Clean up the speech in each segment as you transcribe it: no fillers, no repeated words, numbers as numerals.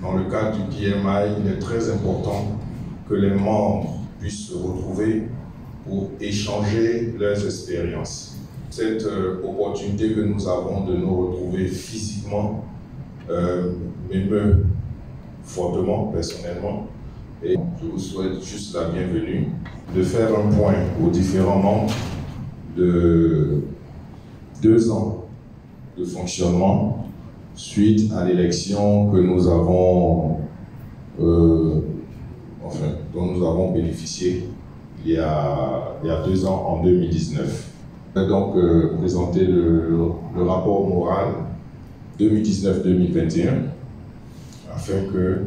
dans le cadre du PMI, il est très important que les membres puissent se retrouver pour échanger leurs expériences. Cette opportunité que nous avons de nous retrouver physiquement m'émeut fortement, personnellement, et je vous souhaite juste la bienvenue, de faire un point aux différents membres de 2 ans de fonctionnement suite à l'élection que nous avons, dont nous avons bénéficié il y a 2 ans, en 2019. Je vais donc présenter le rapport moral 2019-2021 afin que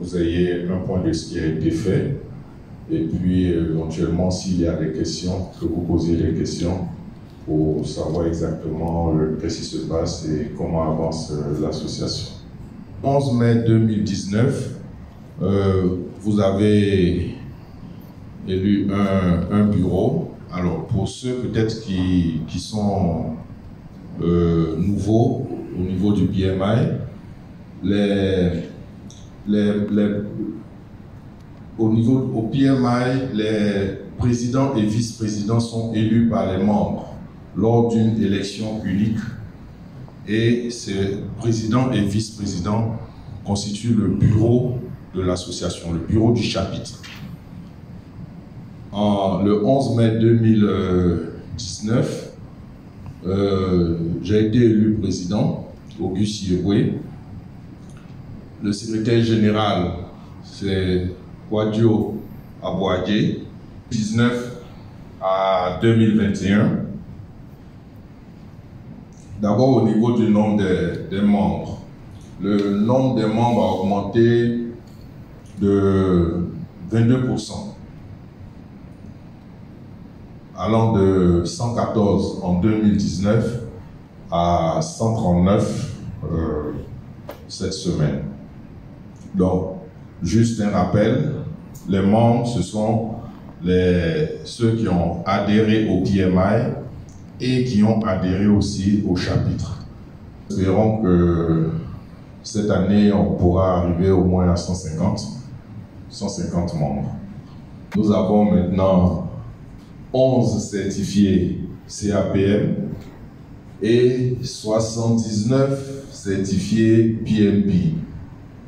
vous ayez un point de ce qui a été fait et puis éventuellement s'il y a des questions, que vous posiez des questions pour savoir exactement qu'est-ce qui se passe et comment avance l'association. 11 mai 2019, vous avez élu un bureau. Alors pour ceux peut-être qui sont nouveaux au niveau du PMI, au PMI, les présidents et vice-présidents sont élus par les membres lors d'une élection unique et ces présidents et vice-présidents constituent le bureau de l'association, le bureau du chapitre. Le 11 mai 2019, j'ai été élu président, Auguste Yeboué. Le secrétaire général, c'est Wadio Abouadje, 19 à 2021. D'abord au niveau du nombre des membres. Le nombre des membres a augmenté de 22%, allant de 114 en 2019 à 139 cette semaine. Donc, juste un rappel, les membres, ce sont ceux qui ont adhéré au PMI et qui ont adhéré aussi au chapitre. Espérons que cette année, on pourra arriver au moins à 150 membres. Nous avons maintenant 11 certifiés CAPM et 79 certifiés PMP.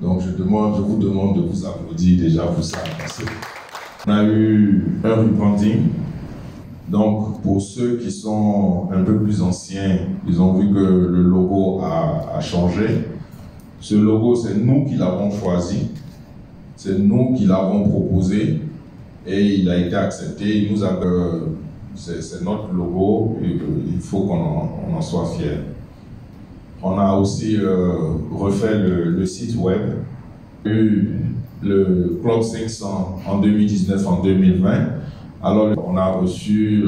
Donc je vous demande de vous applaudir déjà pour ça. On a eu un rebranding. Donc pour ceux qui sont un peu plus anciens, ils ont vu que le logo a changé. Ce logo, c'est nous qui l'avons choisi, c'est nous qui l'avons proposé et il a été accepté. C'est notre logo et il faut qu'on en soit fiers. On a aussi refait le site web, le Club 500 en 2019, en 2020. Alors on a reçu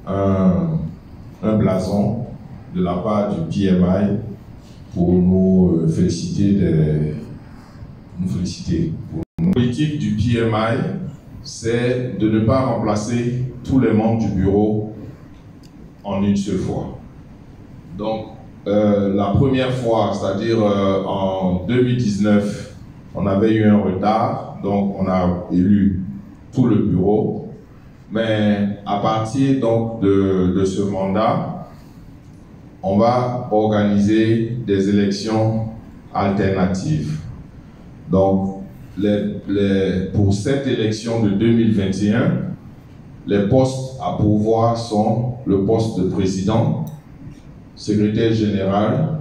un blason de la part du PMI pour nous féliciter. La politique du PMI, c'est de ne pas remplacer tous les membres du bureau en une seule fois. Donc, la première fois, c'est-à-dire en 2019, on avait eu un retard, donc on a élu tout le bureau. Mais à partir donc de ce mandat, on va organiser des élections alternatives. Donc, pour cette élection de 2021, les postes à pourvoir sont le poste de président, secrétaire général,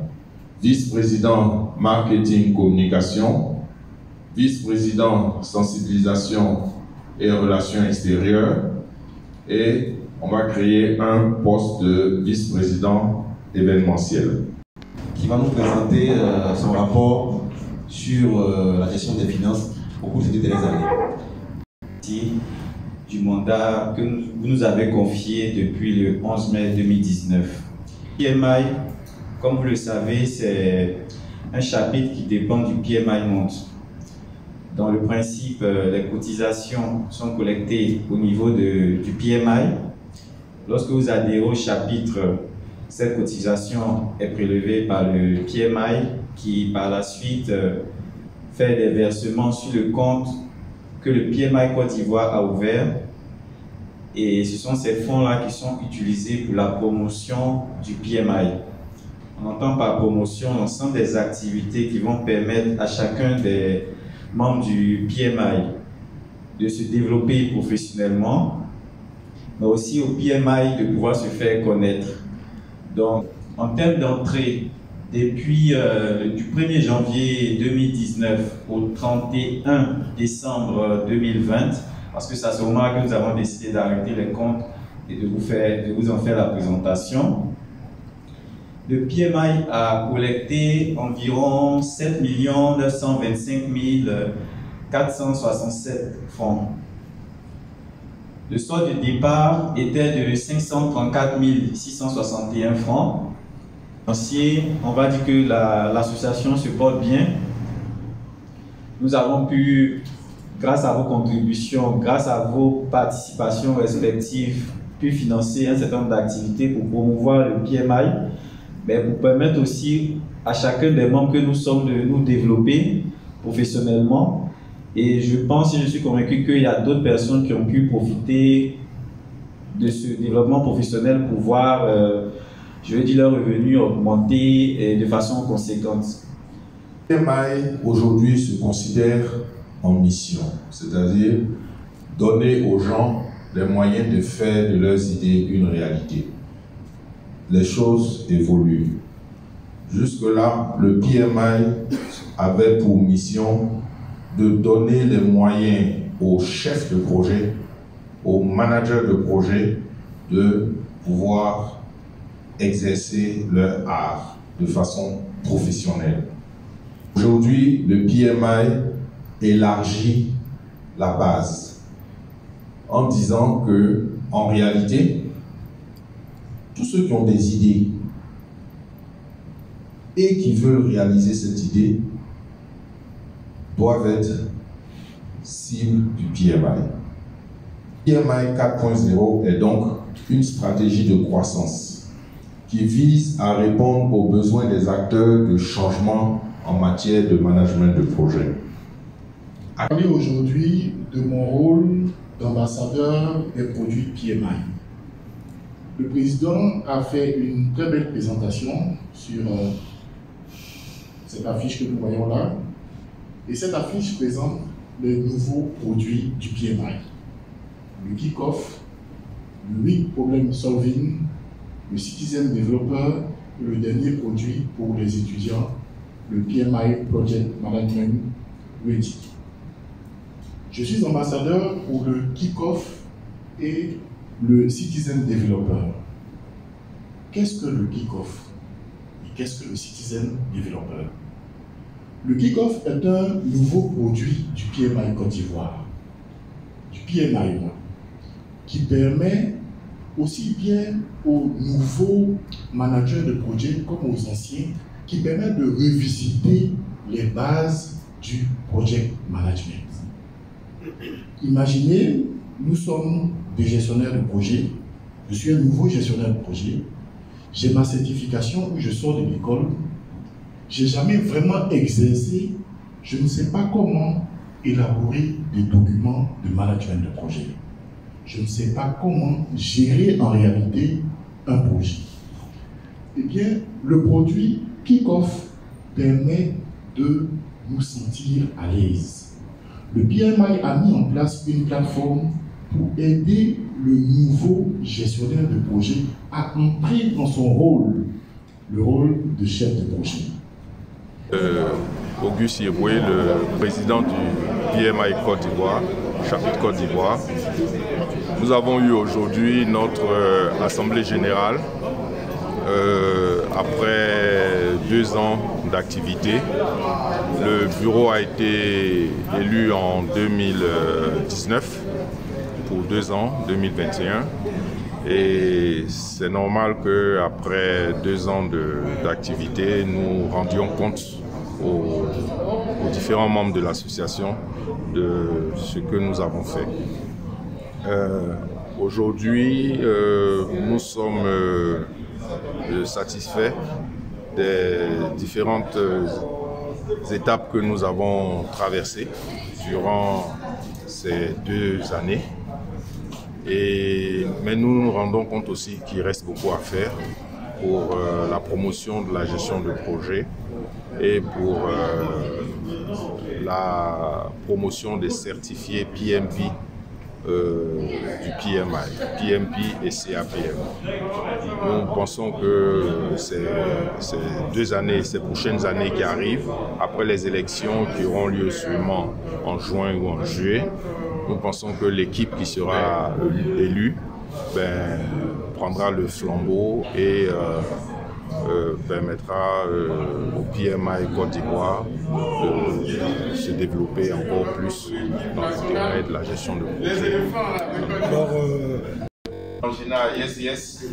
vice-président marketing communication, vice-président sensibilisation et relations extérieures, et on va créer un poste de vice-président événementiel. Qui va nous présenter son rapport sur la gestion des finances au cours de ces dernières années. Du mandat que vous nous avez confié depuis le 11 mai 2019. PMI, comme vous le savez, c'est un chapitre qui dépend du PMI Monde. Dans le principe, les cotisations sont collectées au niveau du PMI. Lorsque vous adhérez au chapitre, cette cotisation est prélevée par le PMI qui par la suite fait des versements sur le compte que le PMI Côte d'Ivoire a ouvert. Et ce sont ces fonds-là qui sont utilisés pour la promotion du PMI. On entend par promotion l'ensemble des activités qui vont permettre à chacun des membres du PMI de se développer professionnellement, mais aussi au PMI de pouvoir se faire connaître. Donc, en termes d'entrée, depuis du 1er janvier 2019 au 31 décembre 2020, parce que c'est à ce moment-là que nous avons décidé d'arrêter les comptes et de vous en faire la présentation, le PMI a collecté environ 7 925 467 francs. Le solde de départ était de 534 661 francs. On va dire que l'association se porte bien. Nous avons pu, grâce à vos contributions, grâce à vos participations respectives, pu financer un certain nombre d'activités pour promouvoir le PMI, mais pour permettre aussi à chacun des membres que nous sommes de nous développer professionnellement. Et je pense et je suis convaincu qu'il y a d'autres personnes qui ont pu profiter de ce développement professionnel pour voir, je veux dire, leurs revenus augmenter de façon conséquente. Le PMI aujourd'hui se considère en mission, c'est-à-dire donner aux gens les moyens de faire de leurs idées une réalité. Les choses évoluent. Jusque-là, le PMI avait pour mission de donner les moyens aux chefs de projet, aux managers de projet, de pouvoir exercer leur art de façon professionnelle. Aujourd'hui, le PMI élargit la base en disant que, en réalité, tous ceux qui ont des idées et qui veulent réaliser cette idée doivent être cibles du PMI. PMI 4.0 est donc une stratégie de croissance qui vise à répondre aux besoins des acteurs de changement en matière de management de projet. Je vais parler aujourd'hui de mon rôle d'ambassadeur des produits PMI. Le président a fait une très belle présentation sur cette affiche que nous voyons là. Et cette affiche présente les nouveaux produits du PMI. Le kick-off, le Week Problem Solving, le Citizen Developer et le dernier produit pour les étudiants, le PMI Project Management Ready. Je suis ambassadeur pour le kick-off et le Citizen Developer. Qu'est-ce que le kick-off et qu'est-ce que le Citizen Developer? Le kick-off est un nouveau produit du PMI Côte d'Ivoire, du PMI, qui permet aussi bien aux nouveaux managers de projet comme aux anciens, qui permet de revisiter les bases du project management. Imaginez, nous sommes des gestionnaires de projet, je suis un nouveau gestionnaire de projet, j'ai ma certification où je sors de l'école, je n'ai jamais vraiment exercé, je ne sais pas comment élaborer des documents de management de projet. Je ne sais pas comment gérer en réalité un projet. Eh bien, le produit Kick-Off permet de nous sentir à l'aise. Le PMI a mis en place une plateforme pour aider le nouveau gestionnaire de projet à entrer dans son rôle, le rôle de chef de projet. Auguste Yeboué, le président du PMI Côte d'Ivoire, chapitre Côte d'Ivoire. Nous avons eu aujourd'hui notre assemblée générale après 2 ans d'activité. Le bureau a été élu en 2019 pour 2 ans, 2021. Et c'est normal qu'après 2 ans d'activité, nous rendions compte aux différents membres de l'association de ce que nous avons fait. Aujourd'hui, nous sommes satisfaits des différentes étapes que nous avons traversées durant ces 2 années. Mais nous nous rendons compte aussi qu'il reste beaucoup à faire pour la promotion de la gestion de projet et pour la promotion des certifiés PMP du PMI, PMP et CAPM. Nous pensons que ces 2 années, ces prochaines années qui arrivent, après les élections qui auront lieu sûrement en juin ou en juillet, nous pensons que l'équipe qui sera élue prendra le flambeau et permettra au PMI Côte d'Ivoire de se développer encore plus dans le domaine de la gestion de projet. Alors, yes.